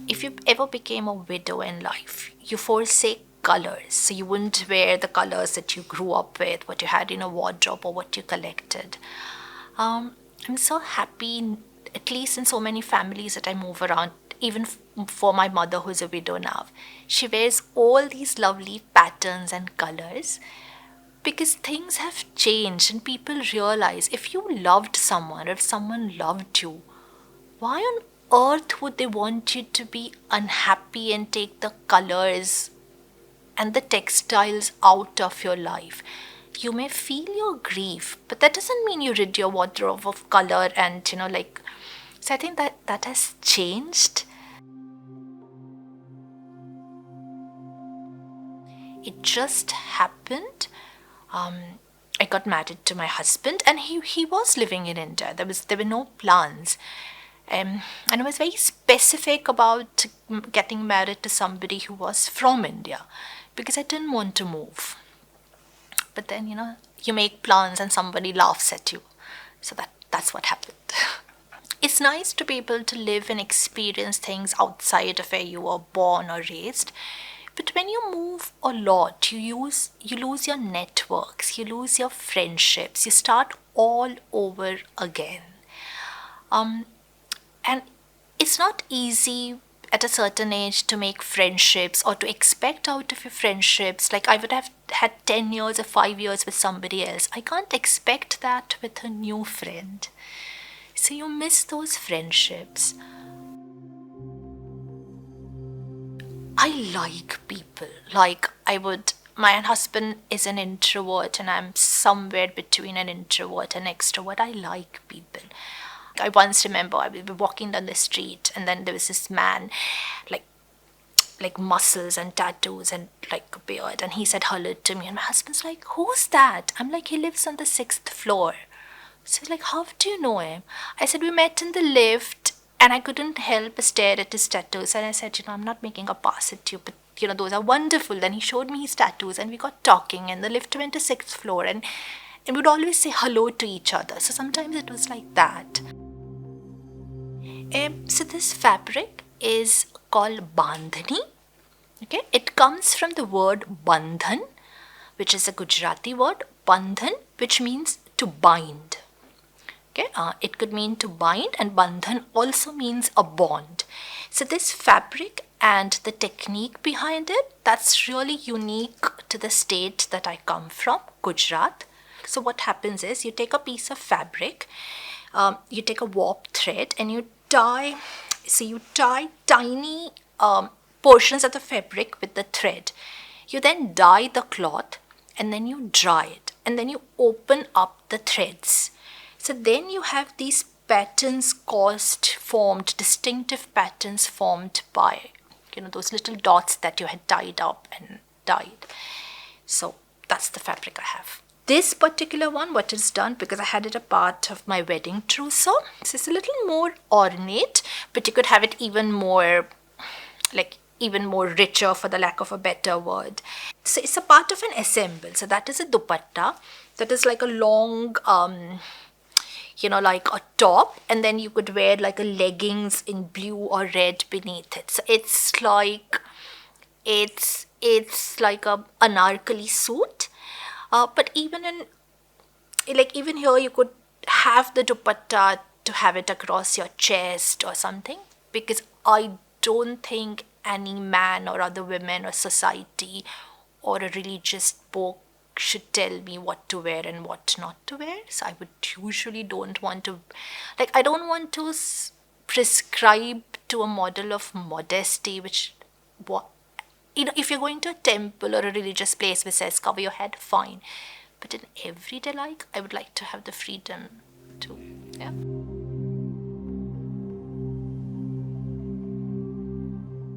if you ever became a widow in life, you forsake colors. So you wouldn't wear the colors that you grew up with, what you had in a wardrobe or what you collected. I'm so happy, at least in so many families that I move around, even for my mother who's a widow now. She wears all these lovely patterns and colors because things have changed and people realize if you loved someone or if someone loved you, why on earth would they want you to be unhappy and take the colors and the textiles out of your life? You may feel your grief, but that doesn't mean you rid your wardrobe of color and, so I think that has changed. It just happened. I got married to my husband, and he was living in India. There were no plans, and I was very specific about getting married to somebody who was from India because I didn't want to move. But then you make plans and somebody laughs at you, so that's what happened. It's nice to be able to live and experience things outside of where you were born or raised. But when you move a lot, you lose your networks, you lose your friendships, you start all over again. And it's not easy at a certain age to make friendships or to expect out of your friendships. Like I would have had 10 years or 5 years with somebody else. I can't expect that with a new friend. So you miss those friendships. I like people. My husband is an introvert and I'm somewhere between an introvert and extrovert. I like people. I once remember I was walking down the street and then there was this man, like muscles and tattoos and like a beard, and he said hello to me and my husband's like, who's that? I'm like, he lives on the 6th floor. So he's like, how do you know him? I said, we met in the lift and I couldn't help but stare at his tattoos. And I said, I'm not making a pass at you, but those are wonderful. Then he showed me his tattoos and we got talking and the lift went to 6th floor and we'd always say hello to each other. So sometimes it was like that. So this fabric is called bhandani. Okay, it comes from the word bandhan, which is a Gujarati word, bandhan, which means to bind. Okay, it could mean to bind, and bandhan also means a bond. So this fabric and the technique behind it, that's really unique to the state that I come from, Gujarat. So what happens is you take a piece of fabric, you take a warp thread and you tie tiny portions of the fabric with the thread. You then dye the cloth and then you dry it and then you open up the threads. So then you have these patterns formed, distinctive patterns formed by, those little dots that you had tied up and dyed. So that's the fabric I have. This particular one, what is done, because I had it a part of my wedding trousseau, so it's a little more ornate, but you could have it even more richer, for the lack of a better word. So it's a part of an ensemble. So that is a dupatta. That is like a long, like a top, and then you could wear like a leggings in blue or red beneath it. So it's like a anarkali suit. But even here, you could have the dupatta to have it across your chest or something, because I don't think any man or other women or society or a religious book should tell me what to wear and what not to wear. So I would usually I don't want to prescribe to a model of modesty, if you're going to a temple or a religious place which says cover your head, fine. But in everyday life, I would like to have the freedom to, yeah.